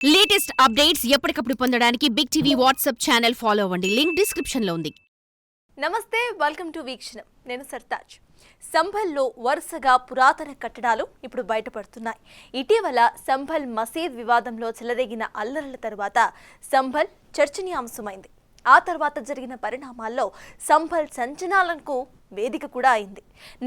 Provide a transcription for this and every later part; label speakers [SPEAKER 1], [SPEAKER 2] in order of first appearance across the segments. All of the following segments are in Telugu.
[SPEAKER 1] లేటెస్ట్ అప్డేట్స్ ఎప్పటికప్పుడు పొందడానికి big TV WhatsApp channel follow అవ్వండి. లింక్ డిస్క్రిప్షన్ లో ఉంది.
[SPEAKER 2] నమస్తే, వెల్కమ్ టు వీక్షణం. నేను సర్తాజ్. సంభల్లో వరుసగా పురాతన కట్టడాలు ఇప్పుడు బయటపడుతున్నాయి. ఇటీవల సంభల్ మసీద్ వివాదంలో చెలరేగిన అల్లర్ల తర్వాత సంభల్ చర్చనీయాంశమైంది. ఆ తర్వాత జరిగిన పరిణామాల్లో సంభల్ సంచలనాలకు వేదిక కూడా అయింది.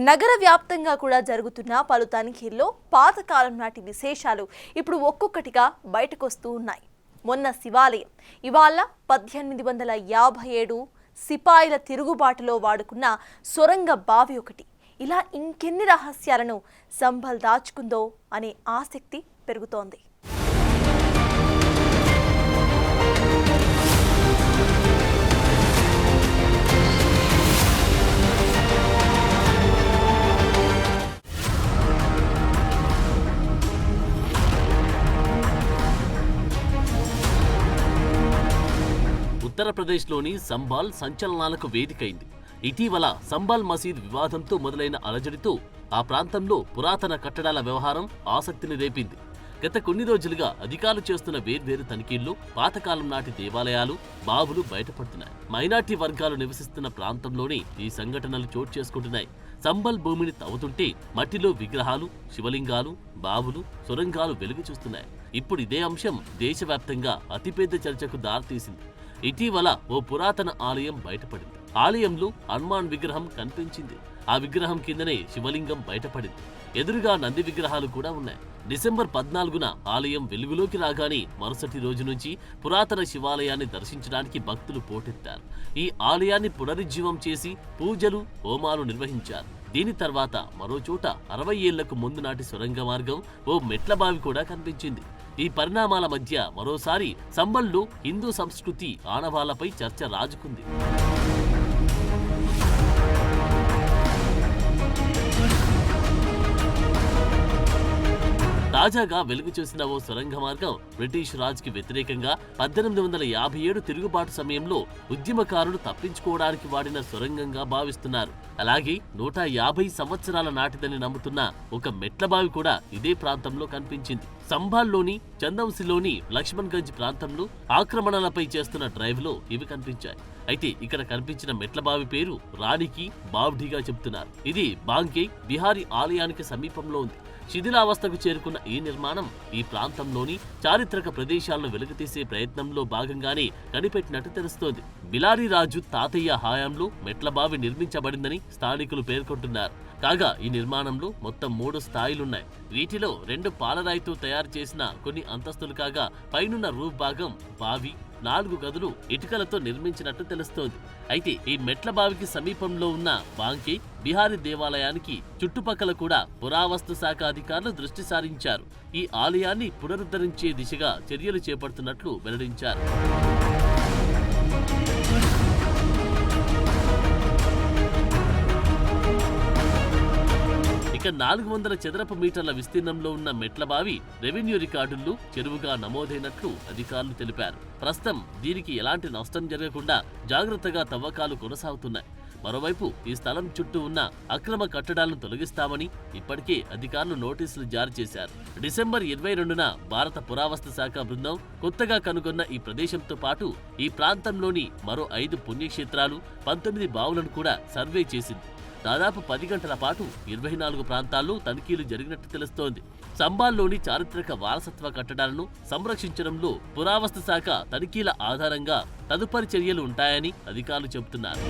[SPEAKER 2] నగర వ్యాప్తంగా కూడా జరుగుతున్న పలు తనిఖీల్లో పాతకాలం నాటి విశేషాలు ఇప్పుడు ఒక్కొక్కటిగా బయటకొస్తూ ఉన్నాయి. మొన్న శివాలయం, ఇవాళ 1857 సిపాయిల తిరుగుబాటులో వాడుకున్న సొరంగ బావి ఒకటి. ఇలా ఇంకెన్ని రహస్యాలను సంభల్ దాచుకుందో అనే ఆసక్తి పెరుగుతోంది.
[SPEAKER 3] ఉత్తరప్రదేశ్లోని సంబాల్ సంచలనాలకు వేదికైంది. ఇటీవల సంబాల్ మసీద్ వివాదంతో మొదలైన అలజడితో ఆ ప్రాంతంలో పురాతన కట్టడాల వ్యవహారం ఆసక్తిని రేపింది. గత కొన్ని రోజులుగా అధికారులు చేస్తున్న వేర్వేరు తనిఖీల్లో పాతకాలం నాటి దేవాలయాలు, బావులు బయటపడుతున్నాయి. మైనార్టీ వర్గాలు నివసిస్తున్న ప్రాంతంలోనే ఈ సంఘటనలు చోటు చేసుకుంటున్నాయి. సంబల్ భూమిని తవ్వుతుంటే మట్టిలో విగ్రహాలు, శివలింగాలు, బావులు, సొరంగాలు వెలుగు చూస్తున్నాయి. ఇప్పుడు ఇదే అంశం దేశవ్యాప్తంగా అతిపెద్ద చర్చకు దారితీసింది. ఇటీవల ఓ పురాతన ఆలయం బయటపడింది. ఆలయంలో హనుమాన్ విగ్రహం కనిపించింది. ఆ విగ్రహం కిందనే శివలింగం బయటపడింది. ఎదురుగా నంది విగ్రహాలు కూడా ఉన్నాయి. డిసెంబర్ 14న ఆలయం వెలుగులోకి రాగానే మరుసటి రోజు నుంచి పురాతన శివాలయాన్ని దర్శించడానికి భక్తులు పోటెత్తారు. ఈ ఆలయాన్ని పునరుజ్జీవం చేసి పూజలు, హోమాలు నిర్వహించారు. దీని తర్వాత మరో చోట 60 ఏళ్లకు ముందు నాటి సొరంగ మార్గం, ఓ మెట్ల బావి కూడా కనిపించింది. ఈ పరిణామాల మధ్య మరోసారి సంబల్లో హిందూ సంస్కృతి ఆనవాళ్లపై చర్చ రాజుకుంది. తాజాగా వెలుగు చూసిన ఓ సొరంగ మార్గం బ్రిటిష్ రాజ్కి వ్యతిరేకంగా 1857 తిరుగుబాటు సమయంలో ఉద్యమకారులు తప్పించుకోవడానికి వాడిన సొరంగంగా భావిస్తున్నారు. అలాగే 150 సంవత్సరాల నాటిదని నమ్ముతున్న ఒక మెట్ల బావి కూడా ఇదే ప్రాంతంలో కనిపించింది. సంభాల్లోని చందౌసిలోని లక్ష్మణ్గంజ్ ప్రాంతంలో ఆక్రమణలపై చేస్తున్న డ్రైవ్లో ఇవి కనిపించాయి. అయితే ఇక్కడ కనిపించిన మెట్ల బావి పేరు రాణికి బావ్ఢీగా చెబుతున్నారు. ఇది బాంకే బిహారీ ఆలయానికి సమీపంలో ఉంది. శిథిలావస్థకు చేరుకున్న ఈ నిర్మాణం ఈ ప్రాంతంలోని చారిత్రక ప్రదేశాలను వెలుగుతీసే ప్రయత్నంలో భాగంగానే కనిపెట్టినట్టు తెలుస్తోంది. బిలారీ రాజు తాతయ్య హయాంలో మెట్లబావి నిర్మించబడిందని స్థానికులు పేర్కొంటున్నారు. కాగా ఈ నిర్మాణంలో మొత్తం 3 స్థాయిలున్నాయి. వీటిలో 2 పాలరాయితో తయారు చేసిన కొన్ని అంతస్తులు కాగా పైనున్న రూఫ్ భాగం బావి, 4 గదులు ఇటుకలతో నిర్మించినట్టు తెలుస్తోంది. అయితే ఈ మెట్ల బావికి సమీపంలో ఉన్న బాంకే బిహారీ దేవాలయానికి చుట్టుపక్కల కూడా పురావస్తు శాఖ అధికారులు దృష్టి సారించారు. ఈ ఆలయాన్ని పునరుద్ధరించే దిశగా చర్యలు చేపడుతున్నట్లు వెల్లడించారు. ఇక 400 చదరపు మీటర్ల విస్తీర్ణంలో ఉన్న మెట్ల బావి రెవెన్యూ రికార్డుల్లో చెరువుగా నమోదైనట్లు అధికారులు తెలిపారు. ప్రస్తుతం దీనికి ఎలాంటి నష్టం జరగకుండా జాగ్రత్తగా తవ్వకాలు కొనసాగుతున్నాయి. మరోవైపు ఈ స్థలం చుట్టూ ఉన్న అక్రమ కట్టడాలను తొలగిస్తామని ఇప్పటికే అధికారులు నోటీసులు జారీ చేశారు. డిసెంబర్ 22న భారత పురావస్తు శాఖ బృందం కొత్తగా కనుగొన్న ఈ ప్రదేశంతో పాటు ఈ ప్రాంతంలోని మరో 5 పుణ్యక్షేత్రాలు, 19 బావులను కూడా సర్వే చేసింది. దాదాపు 10 గంటల పాటు 24 ప్రాంతాల్లో తనిఖీలు జరిగినట్టు తెలుస్తోంది. సంబాల్లోని చారిత్రక వారసత్వ కట్టడాలను సంరక్షించడంలో పురావస్తు శాఖ తనిఖీల ఆధారంగా తదుపరి చర్యలు ఉంటాయని అధికారులు చెబుతున్నారు.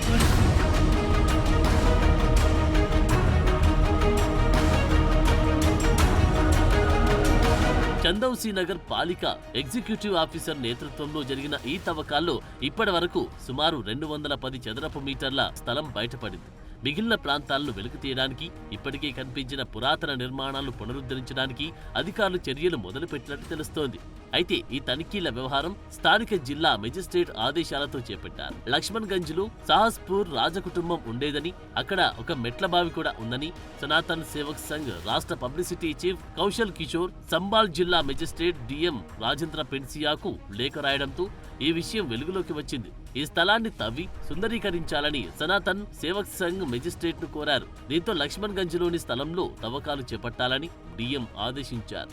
[SPEAKER 3] చందౌసి నగర్ పాలిక ఎగ్జిక్యూటివ్ ఆఫీసర్ నేతృత్వంలో జరిగిన ఈ తవ్వకాల్లో ఇప్పటి వరకు సుమారు 210 చదరపు మీటర్ల స్థలం బయటపడింది. మిగిలిన ప్రాంతాలను వెలుగు తీయడానికి, ఇప్పటికే కనిపించిన పురాతన నిర్మాణాలను పునరుద్ధరించడానికి అధికారులు చర్యలు మొదలుపెట్టినట్టు తెలుస్తోంది. అయితే ఈ తనిఖీల వ్యవహారం స్థానిక జిల్లా మెజిస్ట్రేట్ ఆదేశాలతో చేపట్టారు. లక్ష్మణ్గంజ్లో సాహస్పూర్ రాజకుటుంబం ఉండేదని, అక్కడ ఒక మెట్ల బావి కూడా ఉందని సనాతన్ సేవక్ సంఘ్ రాష్ట్ర పబ్లిసిటీ చీఫ్ కౌశల్ కిషోర్ సంబాల్ జిల్లా మెజిస్ట్రేట్ డిఎం రాజేంద్ర పెన్సియాకు లేఖ రాయడంతో ఈ విషయం వెలుగులోకి వచ్చింది. ఈ స్థలాన్ని తవ్వి సుందరీకరించాలని సనాతన్ సేవక్ సంఘ్ మెజిస్ట్రేట్ ను కోరారు. దీంతో లక్ష్మణ్గంజ్లోని స్థలంలో తవ్వకాలు చేపట్టాలని డిఎం ఆదేశించారు.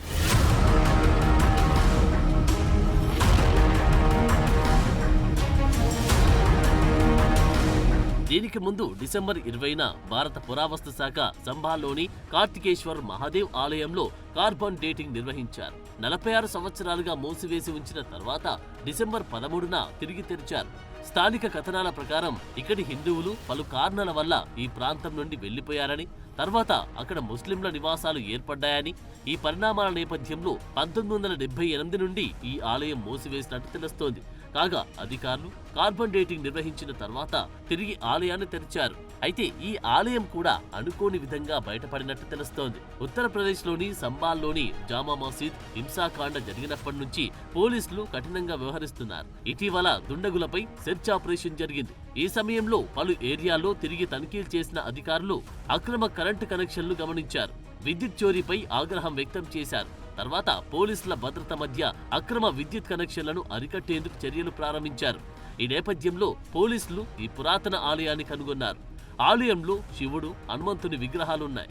[SPEAKER 3] వీటికి ముందు డిసెంబర్ 20న భారత పురావస్తు శాఖ సంభాల్లోని కార్తికేశ్వర్ మహాదేవ్ ఆలయంలో కార్బన్ డేటింగ్ నిర్వహించారు. 46 సంవత్సరాలుగా మూసివేసి ఉంచిన తర్వాత డిసెంబర్ 13న తిరిగి తెరిచారు. స్థానిక కథనాల ప్రకారం ఇక్కడి హిందువులు పలు కారణాల వల్ల ఈ ప్రాంతం నుండి వెళ్లిపోయారని, తర్వాత అక్కడ ముస్లింల నివాసాలు ఏర్పడ్డాయని, ఈ పరిణామాల నేపథ్యంలో 1978 నుండి ఈ ఆలయం మూసివేసినట్టు తెలుస్తోంది. కాగా అధికారులు కార్బన్ డేటింగ్ నిర్వహించిన తర్వాత తిరిగి ఆలయాన్ని తెరిచారు. అయితే ఈ ఆలయం కూడా అనుకోని విధంగా బయటపడినట్టు తెలుస్తోంది. ఉత్తరప్రదేశ్లోని సంబాల్లోని జామా మసీద్ హింసాకాండ జరిగినప్పటి నుంచి పోలీసులు కఠినంగా వ్యవహరిస్తున్నారు. ఇటీవల దుండగులపై సెర్చ్ ఆపరేషన్ జరిగింది. ఈ సమయంలో పలు ఏరియాల్లో తిరిగి తనిఖీలు చేసిన అధికారులు అక్రమ కరెంటు కనెక్షన్లు గమనించారు. విద్యుత్ చోరీపై ఆగ్రహం వ్యక్తం చేశారు. తర్వాత పోలీసుల భద్రత మధ్య అక్రమ విద్యుత్ కనెక్షన్లను అరికట్టేందుకు చర్యలు ప్రారంభించారు. ఈ నేపథ్యంలో పోలీసులు ఈ పురాతన ఆలయాన్ని కనుగొన్నారు. ఆలయంలో శివుడు, హనుమంతుని విగ్రహాలున్నాయి.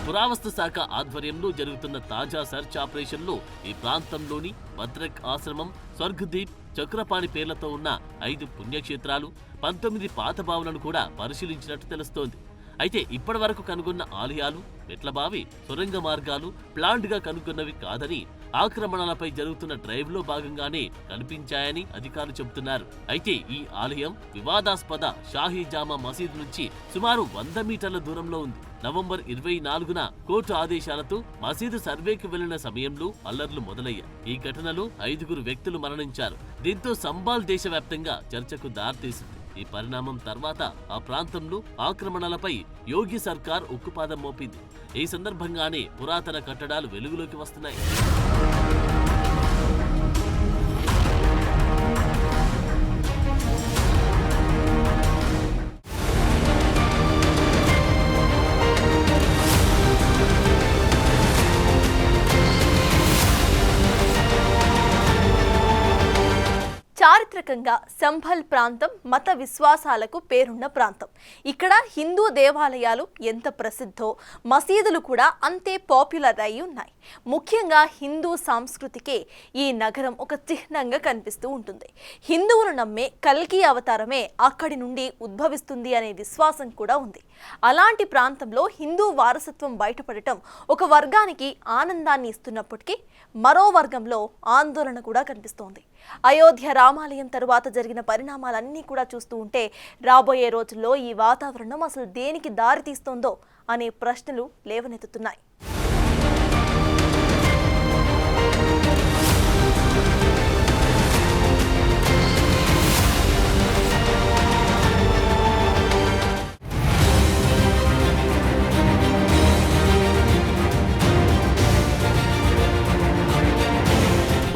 [SPEAKER 3] పురావస్తు శాఖ ఆధ్వర్యంలో జరుగుతున్న తాజా సెర్చ్ ఆపరేషన్లో ఈ ప్రాంతంలోని భద్రక్ ఆశ్రమం, స్వర్గదీప్, చక్రపాణి పేర్లతో ఉన్న 5 పుణ్యక్షేత్రాలు, 19 పాత బావులను కూడా పరిశీలించినట్టు తెలుస్తోంది. అయితే ఇప్పటి వరకు కనుగొన్న ఆలయాలు, మెట్లబావి, సొరంగ మార్గాలు ప్లాంట్ గా కనుగొన్నవి కాదని, ఆక్రమణలపై జరుగుతున్న డ్రైవ్ లో భాగంగానే కనిపించాయని అధికారులు చెబుతున్నారు. అయితే ఈ ఆలయం వివాదాస్పద షాహీ జామా మసీద్ నుంచి సుమారు 100 మీటర్ల దూరంలో ఉంది. నవంబర్ 24న కోర్టు ఆదేశాలతో మసీదు సర్వేకి వెళ్లిన సమయంలో అల్లర్లు మొదలయ్యాయి. ఈ ఘటనలో 5 వ్యక్తులు మరణించారు. దీంతో సంబాల్ దేశవ్యాప్తంగా చర్చకు దారితీసింది. ఈ పరిణామం తర్వాత ఆ ప్రాంతంలో ఆక్రమణలపై యోగి సర్కార్ ఉక్కుపాదం మోపింది. ఈ సందర్భంగానే పురాతన కట్టడాలు వెలుగులోకి వస్తున్నాయి.
[SPEAKER 2] చారిత్రకంగా సంభల్ ప్రాంతం మత విశ్వాసాలకు పేరున్న ప్రాంతం. ఇక్కడ హిందూ దేవాలయాలు ఎంత ప్రసిద్ధో మసీదులు కూడా అంతే పాపులర్ అయి ఉన్నాయి. ముఖ్యంగా హిందూ సంస్కృతికే ఈ నగరం ఒక చిహ్నంగా కనిపిస్తూ ఉంటుంది. హిందువులు నమ్మే కల్కి అవతారమే అక్కడి నుండి ఉద్భవిస్తుంది అనే విశ్వాసం కూడా ఉంది. అలాంటి ప్రాంతంలో హిందూ వారసత్వం బయటపడటం ఒక వర్గానికి ఆనందాన్ని ఇస్తున్నప్పటికీ మరో వర్గంలో ఆందోళన కూడా కనిపిస్తోంది. అయోధ్య రామాలయం తరువాత జరిగిన పరిణామాలన్నీ కూడా చూస్తూ ఉంటే రాబోయే రోజుల్లో ఈ వాతావరణం అసలు దేనికి దారి తీస్తోందో అనే ప్రశ్నలు లేవనెత్తుతున్నాయి.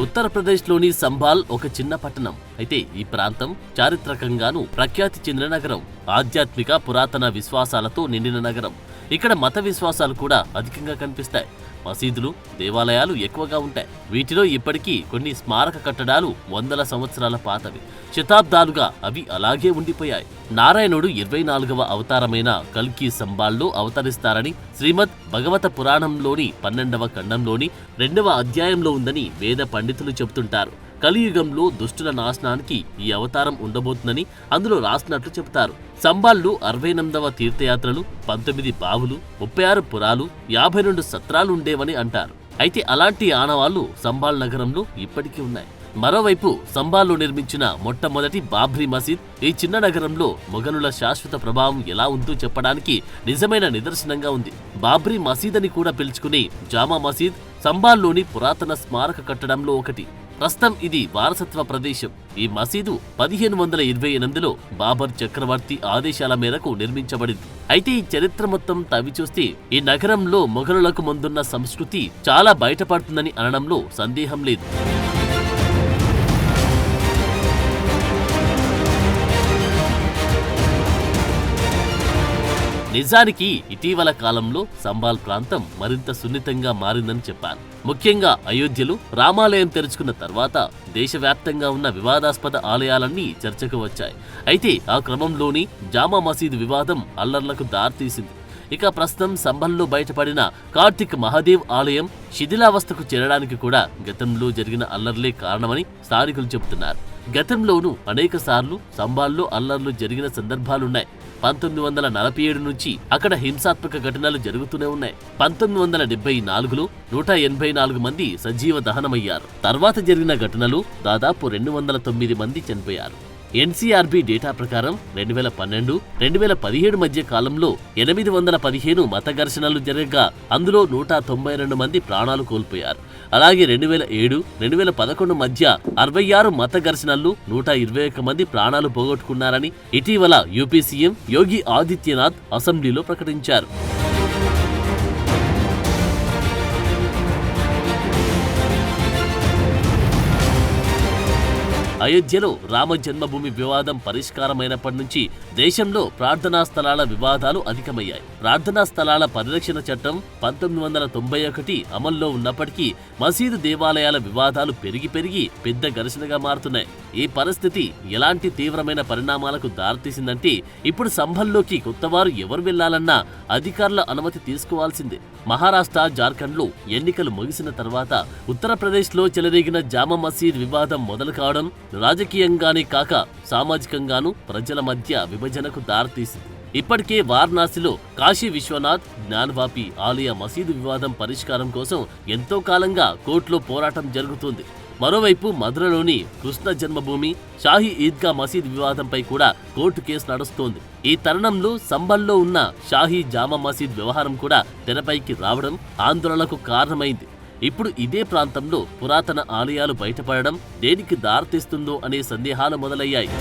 [SPEAKER 3] ఉత్తరప్రదేశ్లోని సంబాల్ ఒక చిన్న పట్టణం. అయితే ఈ ప్రాంతం చారిత్రకంగానూ ప్రఖ్యాతి చెందిన నగరం. ఆధ్యాత్మిక పురాతన విశ్వాసాలతో నిండిన నగరం. ఇక్కడ మత విశ్వాసాలు కూడా అధికంగా కనిపిస్తాయి. మసీదులు, దేవాలయాలు ఎక్కువగా ఉంటాయి. వీటిలో ఇప్పటికీ కొన్ని స్మారక కట్టడాలు 100 సంవత్సరాల పాతవి. శతాబ్దాలుగా అవి అలాగే ఉండిపోయాయి. నారాయణుడు 24వ అవతారమైన కల్కి సంబాల్లో అవతరిస్తారని శ్రీమద్ భగవత పురాణంలోని 12వ ఖండంలోని 2వ అధ్యాయంలో ఉందని వేద పండితులు చెబుతుంటారు. కలియుగంలో దుష్టుల నాశనానికి ఈ అవతారం ఉండబోతుందని అందులో రాసినట్లు చెబుతారు. సంబాల్లో 68వ తీర్థయాత్రలు, 19 బావులు, 36 పురాలు, 52 సత్రాలు ఉండేవని అంటారు. అయితే అలాంటి ఆనవాళ్లు సంబాల్ నగరంలో ఇప్పటికీ ఉన్నాయి. మరోవైపు సంబాల్లో నిర్మించిన మొట్టమొదటి బాబ్రీ మసీద్ ఈ చిన్న నగరంలో మొఘలుల శాశ్వత ప్రభావం ఎలా ఉందో చెప్పడానికి నిజమైన నిదర్శనంగా ఉంది. బాబ్రీ మసీద్ అని కూడా పిలుచుకునే జామా మసీద్ సంబాల్లోని పురాతన స్మారక కట్టడంలో ఒకటి. ప్రస్తుతం ఇది వారసత్వ ప్రదేశం. ఈ మసీదు 1528లో బాబర్ చక్రవర్తి ఆదేశాల మేరకు నిర్మించబడింది. అయితే ఈ చరిత్ర మొత్తం తవ్వి చూస్తే ఈ నగరంలో మొఘలులకు ముందున్న సంస్కృతి చాలా బయటపడుతుందని అనడంలో సందేహం లేదు. నిజానికి ఇటీవల కాలంలో సంబాల్ ప్రాంతం మరింత సున్నితంగా మారిందని చెప్పాలి. ముఖ్యంగా అయోధ్యలో రామాలయం తెరుచుకున్న తర్వాత దేశవ్యాప్తంగా ఉన్న వివాదాస్పద ఆలయాలన్నీ చర్చకు వచ్చాయి. అయితే ఆ క్రమంలోని జామా మసీదు వివాదం అల్లర్లకు దారితీసింది. ఇక ప్రస్తుతం సంభల్లో బయటపడిన కార్తిక్ మహాదేవ్ ఆలయం శిథిలావస్థకు చేరడానికి కూడా గతంలో జరిగిన అల్లర్లే కారణమని స్థానికులు చెబుతున్నారు. గతంలోనూ అనేక సార్లు సంభాల్లో అల్లర్లు జరిగిన సందర్భాలున్నాయి. 1947 నుంచి అక్కడ హింసాత్మక ఘటనలు జరుగుతూనే ఉన్నాయి. 1974లో 184 మంది సజీవ దహనమయ్యారు. తర్వాత జరిగిన ఘటనలు దాదాపు 209 మంది చనిపోయారు. ఎన్సీఆర్బీ డేటా ప్రకారం 2012, 2017 మధ్య కాలంలో 815 మత ఘర్షణలు జరగగా అందులో 192 మంది ప్రాణాలు కోల్పోయారు. అలాగే 2007, 2011 మధ్య 66 మత ఘర్షణల్లో 121 మంది ప్రాణాలు పోగొట్టుకున్నారని ఇటీవల యూపీ సీఎం యోగి ఆదిత్యనాథ్ అసెంబ్లీలో ప్రకటించారు. అయోధ్యలో రామ జన్మభూమి వివాదం పరిష్కారమైనప్పటి నుంచి దేశంలో ప్రార్థనా స్థలాల వివాదాలు అధికమయ్యాయి. ప్రార్థనా స్థలాల పరిరక్షణ చట్టం 1991 అమల్లో ఉన్నప్పటికీ మసీదు దేవాలయాల వివాదాలు పెరిగి పెద్ద ఘర్షణగా మారుతున్నాయి. ఈ పరిస్థితి ఎలాంటి తీవ్రమైన పరిణామాలకు దారితీసిందంటే ఇప్పుడు సంభల్లోకి కొత్తవారు ఎవరు వెళ్లాలన్నా అధికారుల అనుమతి తీసుకోవాల్సిందే. మహారాష్ట్ర, జార్ఖండ్లో ఎన్నికలు ముగిసిన తర్వాత ఉత్తరప్రదేశ్లో చెలరేగిన జామా మసీద్ వివాదం మొదలు కావడం రాజకీయంగానే కాక సామాజికంగానూ ప్రజల మధ్య విభజనకు దారితీసింది. ఇప్పటికే వారణాసిలో కాశీ విశ్వనాథ్ జ్ఞానవాపి ఆలయ మసీదు వివాదం పరిష్కారం కోసం ఎంతో కాలంగా కోర్టులో పోరాటం జరుగుతుంది. మరోవైపు మధురలోని కృష్ణ జన్మభూమి షాహీ ఈద్గా మసీద్ వివాదంపై కూడా కోర్టు కేసు నడుస్తోంది. ఈ తరుణంలో సంభల్లో ఉన్న షాహీ జామా మసీద్ వ్యవహారం కూడా తెరపైకి రావడం ఆందోళనకు కారణమైంది. ఇప్పుడు ఇదే ప్రాంతంలో పురాతన ఆలయాలు బయటపడడం దేనికి దారితీస్తుందో అనే సందేహాలు మొదలయ్యాయి.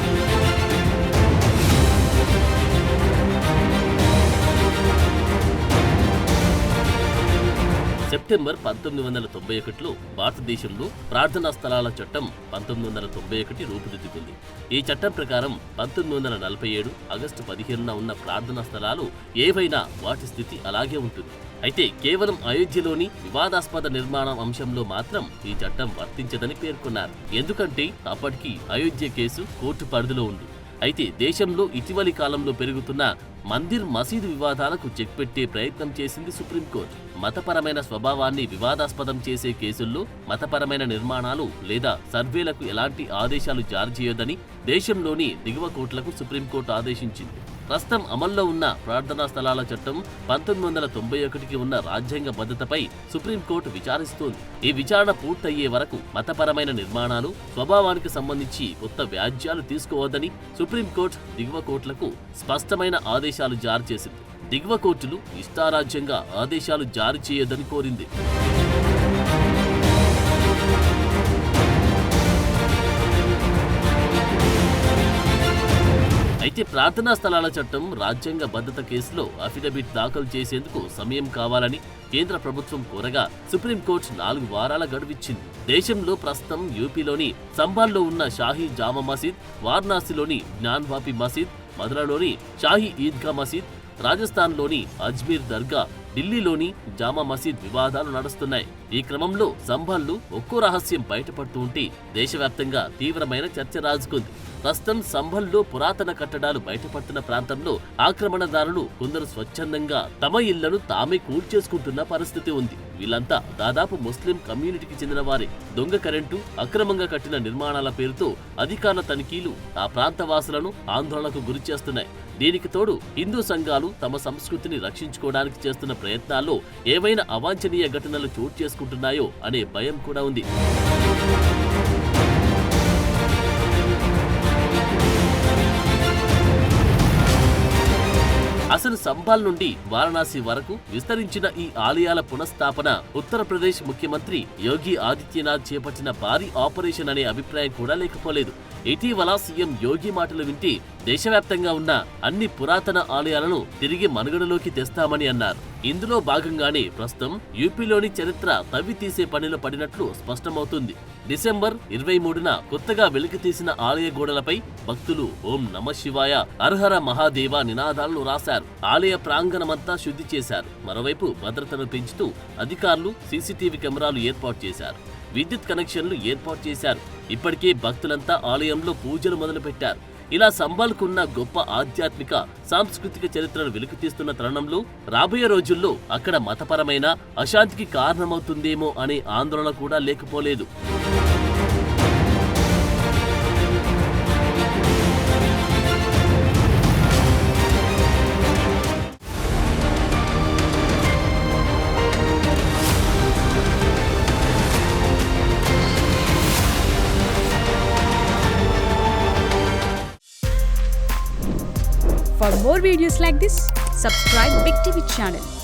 [SPEAKER 3] సెప్టెంబర్ 1991లో భారతదేశంలో ప్రార్థనా స్థలాల చట్టం 1991 రూపుదిద్దుకుంది. ఈ చట్టం ప్రకారం 1947 ఆగస్టు 15న ఉన్న ప్రార్థనా స్థలాలు ఏవైనా వాటి స్థితి అలాగే ఉంటుంది. అయితే కేవలం అయోధ్యలోని వివాదాస్పద నిర్మాణం అంశంలో మాత్రం ఈ చట్టం వర్తించదని పేర్కొన్నారు. ఎందుకంటే అప్పటికి అయోధ్య కేసు కోర్టు పరిధిలో ఉంది. అయితే దేశంలో ఇటీవలి కాలంలో పెరుగుతున్న మందిర్ మసీదు వివాదాలకు చెక్ పెట్టే ప్రయత్నం చేసింది సుప్రీంకోర్టు. మతపరమైన స్వభావాన్ని వివాదాస్పదం చేసే కేసుల్లో మతపరమైన నిర్మాణాలు లేదా సర్వేలకు ఎలాంటి ఆదేశాలు జారీ చేయొద్దని దేశంలోని దిగువ కోర్టులకు సుప్రీంకోర్టు ఆదేశించింది. ప్రస్తుతం అమల్లో ఉన్న ప్రార్థనా స్థలాల చట్టం 1991కి ఉన్న రాజ్యాంగ భద్రతపై సుప్రీంకోర్టు విచారిస్తోంది. ఈ విచారణ పూర్తయ్యే వరకు మతపరమైన నిర్మాణాలు స్వభావానికి సంబంధించి కొత్త వ్యాజ్యాలు తీసుకోవద్దని సుప్రీంకోర్టు దిగువ కోర్టులకు స్పష్టమైన ఆదేశాలు జారీ చేసింది. దిగువ కోర్టులు ఇష్టారాజ్యంగా ఆదేశాలు జారీ చేయొద్దని కోరింది. అయితే ప్రార్థనా స్థలాల చట్టం రాజ్యాంగ భద్రత కేసులో అఫిడవిట్ దాఖలు చేసేందుకు సమయం కావాలని కేంద్ర ప్రభుత్వం కోరగా సుప్రీంకోర్టు 4 వారాల గడువిచ్చింది. దేశంలో ప్రస్తుతం యూపీలోని సంభాల్లో ఉన్న షాహీ జామా మసీద్, వారణాసిలోని జ్ఞానవాపి మసీద్, మధురలోని షాహీ ఈద్గా మసీద్, రాజస్థాన్లోని అజ్మీర్ దర్గా, ఢిల్లీలోని జామా మసీద్ వివాదాలు నడుస్తున్నాయి. ఈ క్రమంలో సంభాల్లో ఒక్కో రహస్యం బయటపడుతూ ఉంటే దేశవ్యాప్తంగా తీవ్రమైన చర్చ రాజుకుంది. ప్రస్తుతం సంభల్లో పురాతన కట్టడాలు బయటపడుతున్న ప్రాంతంలో ఆక్రమణదారులు కొందరు స్వచ్ఛందంగా తమ ఇళ్లను తామే కూల్చేసుకుంటున్న పరిస్థితి ఉంది. వీళ్ళంతా దాదాపు ముస్లిం కమ్యూనిటీకి చెందిన వారే. దొంగ కరెంటు, అక్రమంగా కట్టిన నిర్మాణాల పేరుతో అధికారుల తనిఖీలు ఆ ప్రాంత వాసులను ఆందోళనకు గురి చేస్తున్నాయి. దీనికి తోడు హిందూ సంఘాలు తమ సంస్కృతిని రక్షించుకోవడానికి చేస్తున్న ప్రయత్నాల్లో ఏవైనా అవాంఛనీయ ఘటనలు చోటు చేసుకుంటున్నాయో అనే భయం కూడా ఉంది. అసలు సంభాల్ నుండి వారణాసి వరకు విస్తరించిన ఈ ఆలయాల పునఃస్థాపన ఉత్తరప్రదేశ్ ముఖ్యమంత్రి యోగి ఆదిత్యనాథ్ చేపట్టిన భారీ ఆపరేషన్ అనే అభిప్రాయం కూడా లేకపోలేదు. ఇటీవల సీఎం యోగి మాటలు వింటే దేశవ్యాప్తంగా ఉన్న అన్ని పురాతన ఆలయాలను తిరిగి మనుగడలోకి తెస్తామని అన్నారు. ఇందులో భాగంగానే ప్రస్తుతం యూపీలోని చరిత్ర తవ్వి తీసే పనిలో పడినట్లు స్పష్టమవుతుంది. డిసెంబర్ 23న కొత్తగా వెలికితీసిన ఆలయ గోడలపై భక్తులు ఓం నమ శివాయ, హరహర మహాదేవ నినాదాలను రాశారు. ఆలయ ప్రాంగణమంతా శుద్ధి చేశారు. మరోవైపు భద్రతను పెంచుతూ అధికారులు సీసీటీవీ కెమెరాలు ఏర్పాటు చేశారు. విద్యుత్ కనెక్షన్లు ఏర్పాటు చేశారు. ఇప్పటికే భక్తులంతా ఆలయంలో పూజలు మొదలుపెట్టారు. ఇలా సంబల్కున్న గొప్ప ఆధ్యాత్మిక సాంస్కృతిక చరిత్రను వెలికితీస్తున్న తరుణంలో రాబోయే రోజుల్లో అక్కడ మతపరమైన అశాంతికి కారణమవుతుందేమో అనే ఆందోళన కూడా లేకపోలేదు.
[SPEAKER 4] For more videos like this, subscribe Big TV channel.